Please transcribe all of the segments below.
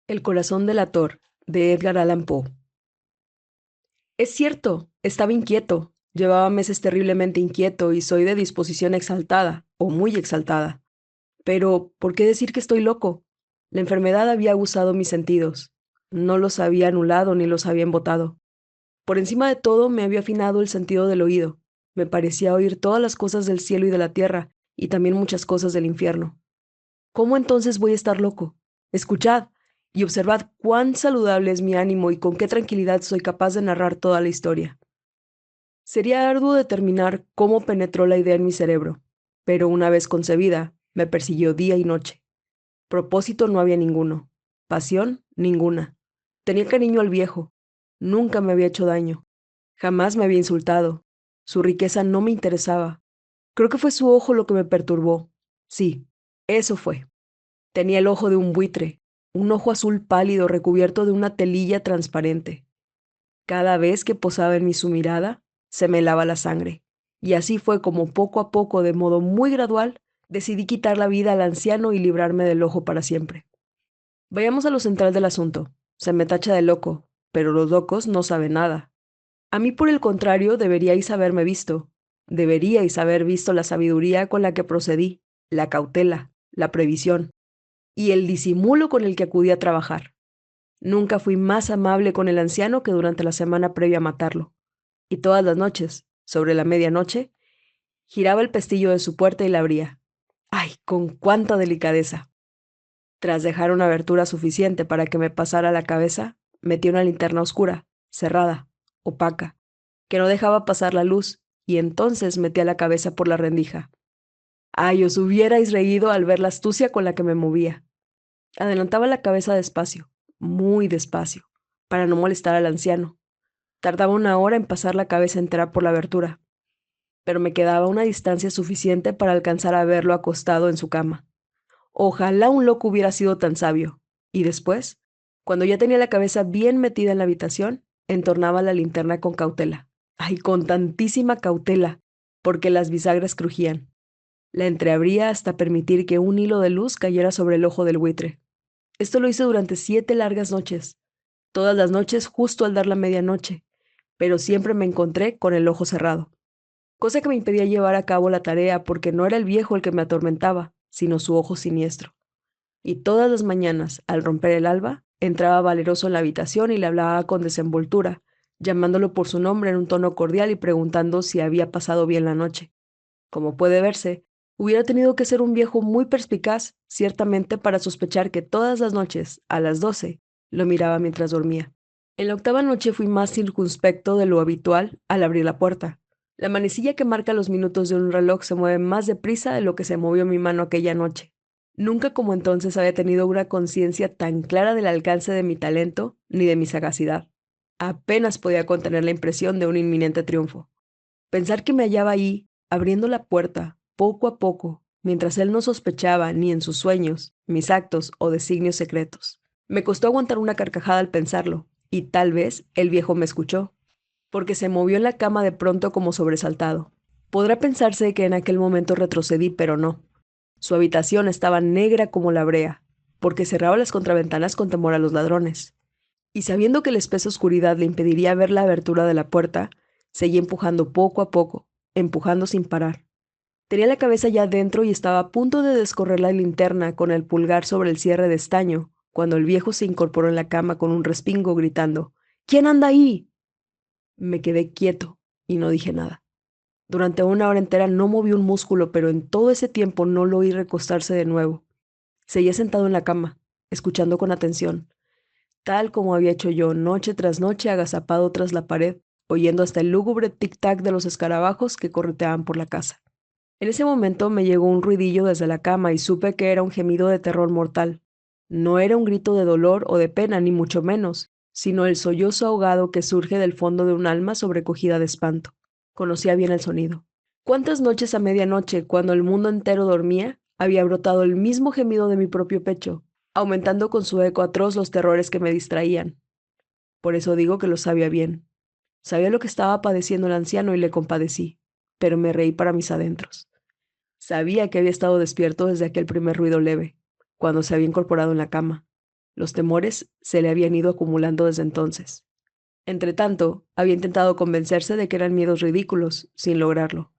El corazón delator, de Edgar Allan Poe. Es cierto, estaba inquieto. Llevaba meses terriblemente inquieto y soy de disposición exaltada, o muy exaltada. Pero, ¿por qué decir que estoy loco? La enfermedad había aguzado mis sentidos. No los había anulado ni los había embotado. Por encima de todo me había afinado el sentido del oído. Me parecía oír todas las cosas del cielo y de la tierra, y también muchas cosas del infierno. ¿Cómo entonces voy a estar loco? Escuchad y observad cuán saludable es mi ánimo y con qué tranquilidad soy capaz de narrar toda la historia. Sería arduo determinar cómo penetró la idea en mi cerebro, pero una vez concebida, me persiguió día y noche. Propósito no había ninguno, pasión ninguna. Tenía cariño al viejo, nunca me había hecho daño, jamás me había insultado. Su riqueza no me interesaba. Creo que fue su ojo lo que me perturbó. Sí, eso fue. Tenía el ojo de un buitre, un ojo azul pálido recubierto de una telilla transparente. Cada vez que posaba en mí su mirada, se me helaba la sangre. Y así fue como poco a poco, de modo muy gradual, decidí quitar la vida al anciano y librarme del ojo para siempre. Vayamos a lo central del asunto. Se me tacha de loco, pero los locos no saben nada. A mí, por el contrario, deberíais haberme visto. Deberíais haber visto la sabiduría con la que procedí, la cautela, la previsión y el disimulo con el que acudí a trabajar. Nunca fui más amable con el anciano que durante la semana previa a matarlo. Y todas las noches, sobre la medianoche, giraba el pestillo de su puerta y la abría. ¡Ay, con cuánta delicadeza! Tras dejar una abertura suficiente para que me pasara la cabeza, metí una linterna oscura, cerrada, opaca, que no dejaba pasar la luz, y entonces metí la cabeza por la rendija. ¡Ay, os hubierais reído al ver la astucia con la que me movía! Adelantaba la cabeza despacio, muy despacio, para no molestar al anciano. Tardaba una hora en pasar la cabeza entera por la abertura, pero me quedaba una distancia suficiente para alcanzar a verlo acostado en su cama. Ojalá un loco hubiera sido tan sabio. Y después, cuando ya tenía la cabeza bien metida en la habitación, entornaba la linterna con cautela. Ay, con tantísima cautela, porque las bisagras crujían. La entreabría hasta permitir que un hilo de luz cayera sobre el ojo del buitre. Esto lo hice durante 7 largas noches, todas las noches justo al dar la medianoche, pero siempre me encontré con el ojo cerrado, cosa que me impedía llevar a cabo la tarea porque no era el viejo el que me atormentaba, sino su ojo siniestro. Y todas las mañanas, al romper el alba, entraba valeroso en la habitación y le hablaba con desenvoltura, llamándolo por su nombre en un tono cordial y preguntando si había pasado bien la noche. Como puede verse, hubiera tenido que ser un viejo muy perspicaz, ciertamente, para sospechar que todas las noches, a las 12, lo miraba mientras dormía. En la octava noche fui más circunspecto de lo habitual al abrir la puerta. La manecilla que marca los minutos de un reloj se mueve más deprisa de lo que se movió mi mano aquella noche. Nunca como entonces había tenido una conciencia tan clara del alcance de mi talento ni de mi sagacidad. Apenas podía contener la impresión de un inminente triunfo. Pensar que me hallaba ahí, abriendo la puerta, poco a poco, mientras él no sospechaba ni en sus sueños, mis actos o designios secretos. Me costó aguantar una carcajada al pensarlo, y tal vez el viejo me escuchó, porque se movió en la cama de pronto como sobresaltado. Podrá pensarse que en aquel momento retrocedí, pero no. Su habitación estaba negra como la brea, porque cerraba las contraventanas con temor a los ladrones. Y sabiendo que la espesa oscuridad le impediría ver la abertura de la puerta, seguí empujando poco a poco, empujando sin parar. Tenía la cabeza ya dentro y estaba a punto de descorrer la linterna con el pulgar sobre el cierre de estaño, cuando el viejo se incorporó en la cama con un respingo gritando: «¿Quién anda ahí?». Me quedé quieto y no dije nada. Durante una hora entera no moví un músculo, pero en todo ese tiempo no lo oí recostarse de nuevo. Seguía sentado en la cama, escuchando con atención, tal como había hecho yo noche tras noche agazapado tras la pared, oyendo hasta el lúgubre tic-tac de los escarabajos que correteaban por la casa. En ese momento me llegó un ruidillo desde la cama y supe que era un gemido de terror mortal. No era un grito de dolor o de pena, ni mucho menos, sino el sollozo ahogado que surge del fondo de un alma sobrecogida de espanto. Conocía bien el sonido. ¿Cuántas noches a medianoche, cuando el mundo entero dormía, había brotado el mismo gemido de mi propio pecho, aumentando con su eco atroz los terrores que me distraían? Por eso digo que lo sabía bien. Sabía lo que estaba padeciendo el anciano y le compadecí, pero me reí para mis adentros. Sabía que había estado despierto desde aquel primer ruido leve, cuando se había incorporado en la cama. Los temores se le habían ido acumulando desde entonces. Entretanto, había intentado convencerse de que eran miedos ridículos, sin lograrlo.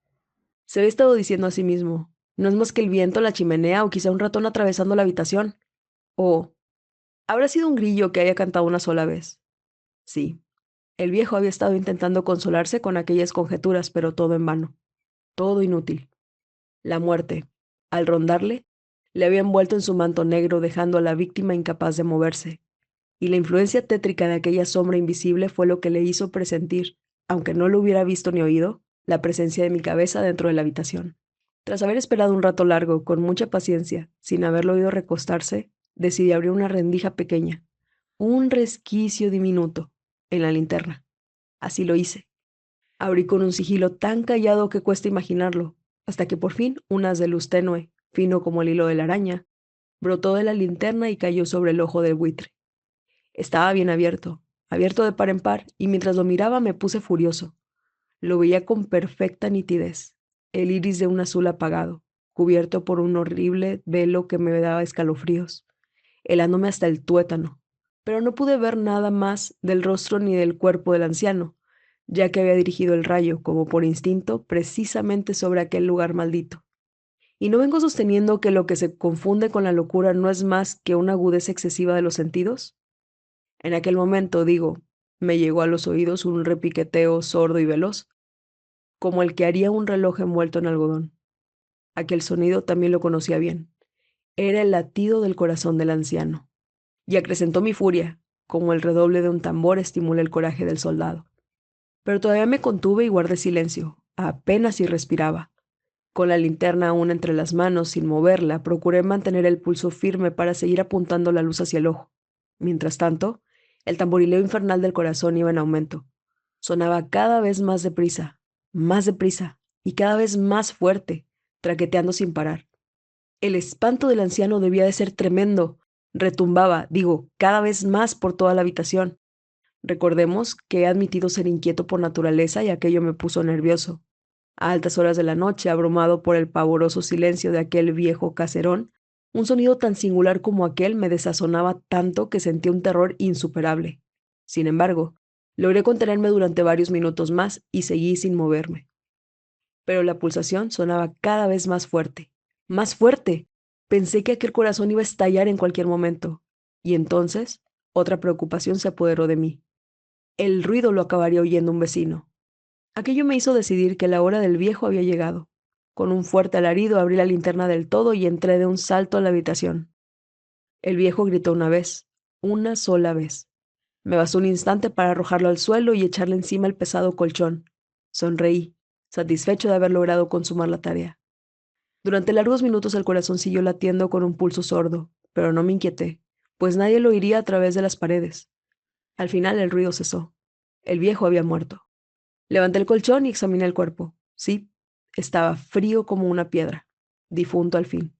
Se había estado diciendo a sí mismo, no es más que el viento, la chimenea o quizá un ratón atravesando la habitación. O, ¿habrá sido un grillo que haya cantado una sola vez? Sí, el viejo había estado intentando consolarse con aquellas conjeturas, pero todo en vano, todo inútil. La muerte, al rondarle, le había envuelto en su manto negro, dejando a la víctima incapaz de moverse, y la influencia tétrica de aquella sombra invisible fue lo que le hizo presentir, aunque no lo hubiera visto ni oído, la presencia de mi cabeza dentro de la habitación. Tras haber esperado un rato largo, con mucha paciencia, sin haberlo oído recostarse, decidí abrir una rendija pequeña, un resquicio diminuto, en la linterna. Así lo hice. Abrí con un sigilo tan callado que cuesta imaginarlo, hasta que por fin un haz de luz tenue, fino como el hilo de la araña, brotó de la linterna y cayó sobre el ojo del buitre. Estaba bien abierto, abierto de par en par, y mientras lo miraba me puse furioso. Lo veía con perfecta nitidez, el iris de un azul apagado, cubierto por un horrible velo que me daba escalofríos, helándome hasta el tuétano. Pero no pude ver nada más del rostro ni del cuerpo del anciano, ya que había dirigido el rayo, como por instinto, precisamente sobre aquel lugar maldito. Y no vengo sosteniendo que lo que se confunde con la locura no es más que una agudeza excesiva de los sentidos. En aquel momento, digo, me llegó a los oídos un repiqueteo sordo y veloz, como el que haría un reloj envuelto en algodón. Aquel sonido también lo conocía bien. Era el latido del corazón del anciano. Y acrecentó mi furia, como el redoble de un tambor estimula el coraje del soldado. Pero todavía me contuve y guardé silencio, apenas si respiraba. Con la linterna aún entre las manos, sin moverla, procuré mantener el pulso firme para seguir apuntando la luz hacia el ojo. Mientras tanto, el tamborileo infernal del corazón iba en aumento. Sonaba cada vez más deprisa, y cada vez más fuerte, traqueteando sin parar. El espanto del anciano debía de ser tremendo. Retumbaba, digo, cada vez más por toda la habitación. Recordemos que he admitido ser inquieto por naturaleza y aquello me puso nervioso. A altas horas de la noche, abrumado por el pavoroso silencio de aquel viejo caserón, un sonido tan singular como aquel me desazonaba tanto que sentí un terror insuperable. Sin embargo, logré contenerme durante varios minutos más y seguí sin moverme. Pero la pulsación sonaba cada vez más fuerte. ¡Más fuerte! Pensé que aquel corazón iba a estallar en cualquier momento. Y entonces, otra preocupación se apoderó de mí. El ruido lo acabaría oyendo un vecino. Aquello me hizo decidir que la hora del viejo había llegado. Con un fuerte alarido abrí la linterna del todo y entré de un salto a la habitación. El viejo gritó una sola vez. Me bastó un instante para arrojarlo al suelo y echarle encima el pesado colchón. Sonreí, satisfecho de haber logrado consumar la tarea. Durante largos minutos el corazón siguió latiendo con un pulso sordo, pero no me inquieté, pues nadie lo oiría a través de las paredes. Al final el ruido cesó. El viejo había muerto. Levanté el colchón y examiné el cuerpo. Sí, estaba frío como una piedra, difunto al fin.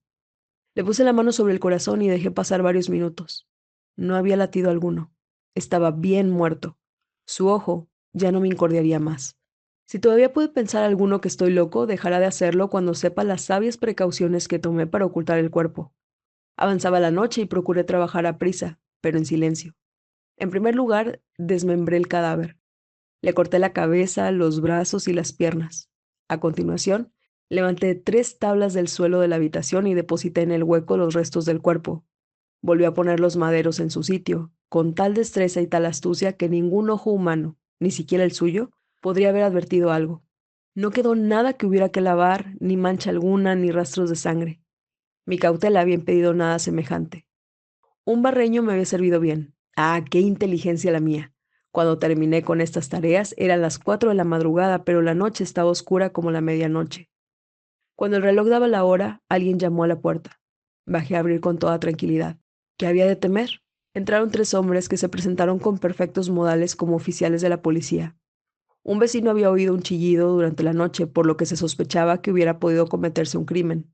Le puse la mano sobre el corazón y dejé pasar varios minutos. No había latido alguno. Estaba bien muerto. Su ojo ya no me incordiaría más. Si todavía puede pensar alguno que estoy loco, dejará de hacerlo cuando sepa las sabias precauciones que tomé para ocultar el cuerpo. Avanzaba la noche y procuré trabajar a prisa, pero en silencio. En primer lugar, desmembré el cadáver. Le corté la cabeza, los brazos y las piernas. A continuación, levanté 3 tablas del suelo de la habitación y deposité en el hueco los restos del cuerpo. Volví a poner los maderos en su sitio, con tal destreza y tal astucia que ningún ojo humano, ni siquiera el suyo, podría haber advertido algo. No quedó nada que hubiera que lavar, ni mancha alguna, ni rastros de sangre. Mi cautela había impedido nada semejante. Un barreño me había servido bien. ¡Ah, qué inteligencia la mía! Cuando terminé con estas tareas eran las 4 de la madrugada, pero la noche estaba oscura como la medianoche. Cuando el reloj daba la hora, alguien llamó a la puerta. Bajé a abrir con toda tranquilidad. ¿Qué había de temer? Entraron 3 hombres que se presentaron con perfectos modales como oficiales de la policía. Un vecino había oído un chillido durante la noche, por lo que se sospechaba que hubiera podido cometerse un crimen.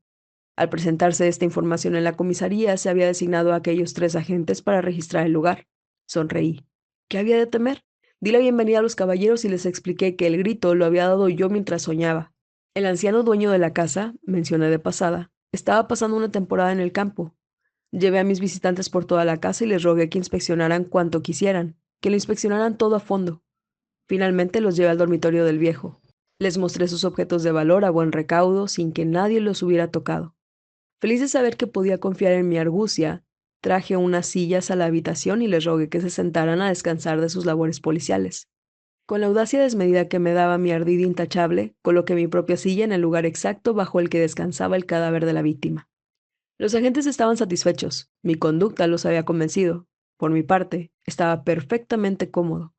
Al presentarse esta información en la comisaría, se había designado a aquellos 3 agentes para registrar el lugar. Sonreí. ¿Qué había de temer? Di la bienvenida a los caballeros y les expliqué que el grito lo había dado yo mientras soñaba. El anciano dueño de la casa, mencioné de pasada, estaba pasando una temporada en el campo. Llevé a mis visitantes por toda la casa y les rogué que inspeccionaran cuanto quisieran, que lo inspeccionaran todo a fondo. Finalmente los llevé al dormitorio del viejo. Les mostré sus objetos de valor a buen recaudo sin que nadie los hubiera tocado. Feliz de saber que podía confiar en mi argucia, traje unas sillas a la habitación y les rogué que se sentaran a descansar de sus labores policiales. Con la audacia desmedida que me daba mi ardid intachable, coloqué mi propia silla en el lugar exacto bajo el que descansaba el cadáver de la víctima. Los agentes estaban satisfechos, mi conducta los había convencido. Por mi parte, estaba perfectamente cómodo.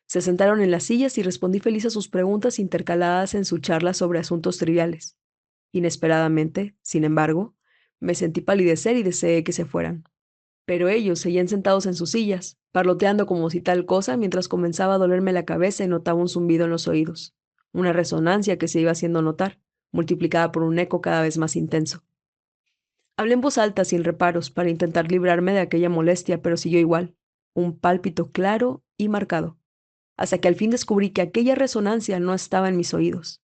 Se sentaron en las sillas y respondí feliz a sus preguntas intercaladas en su charla sobre asuntos triviales. Inesperadamente, sin embargo, me sentí palidecer y deseé que se fueran. Pero ellos seguían sentados en sus sillas, parloteando como si tal cosa mientras comenzaba a dolerme la cabeza y notaba un zumbido en los oídos, una resonancia que se iba haciendo notar, multiplicada por un eco cada vez más intenso. Hablé en voz alta sin reparos para intentar librarme de aquella molestia, pero siguió igual, un pálpito claro y marcado, hasta que al fin descubrí que aquella resonancia no estaba en mis oídos.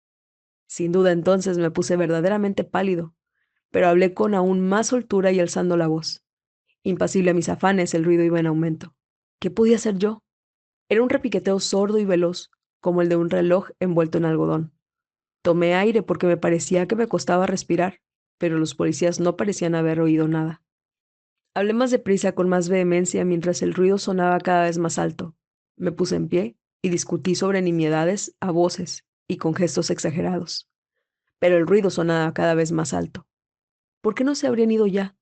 Sin duda entonces me puse verdaderamente pálido, pero hablé con aún más soltura y alzando la voz. Impasible a mis afanes, el ruido iba en aumento. ¿Qué podía hacer yo? Era un repiqueteo sordo y veloz, como el de un reloj envuelto en algodón. Tomé aire porque me parecía que me costaba respirar, pero los policías no parecían haber oído nada. Hablé más deprisa, con más vehemencia, mientras el ruido sonaba cada vez más alto. Me puse en pie y discutí sobre nimiedades a voces y con gestos exagerados. Pero el ruido sonaba cada vez más alto. ¿Por qué no se habrían ido ya?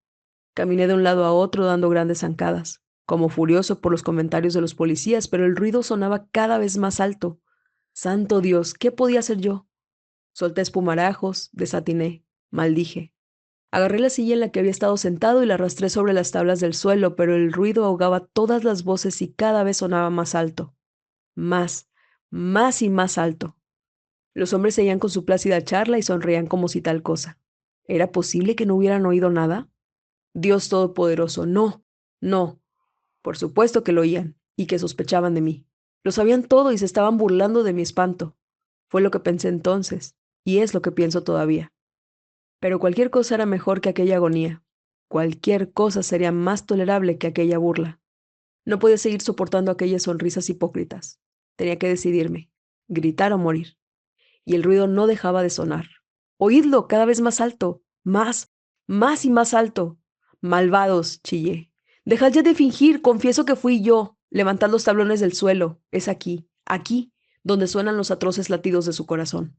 Caminé de un lado a otro dando grandes zancadas, como furioso por los comentarios de los policías, pero el ruido sonaba cada vez más alto. Santo Dios, ¿qué podía hacer yo? Solté espumarajos, desatiné, maldije. Agarré la silla en la que había estado sentado y la arrastré sobre las tablas del suelo, pero el ruido ahogaba todas las voces y cada vez sonaba más alto. Más, más y más alto. Los hombres seguían con su plácida charla y sonreían como si tal cosa. ¿Era posible que no hubieran oído nada? Dios Todopoderoso, no, no. Por supuesto que lo oían y que sospechaban de mí. Lo sabían todo y se estaban burlando de mi espanto. Fue lo que pensé entonces, y es lo que pienso todavía. Pero cualquier cosa era mejor que aquella agonía. Cualquier cosa sería más tolerable que aquella burla. No podía seguir soportando aquellas sonrisas hipócritas. Tenía que decidirme, gritar o morir. Y el ruido no dejaba de sonar. Oídlo cada vez más alto, más y más alto. Malvados, chillé. Dejad ya de fingir, confieso que fui yo. Levantad los tablones del suelo. Es aquí, aquí, donde suenan los atroces latidos de su corazón.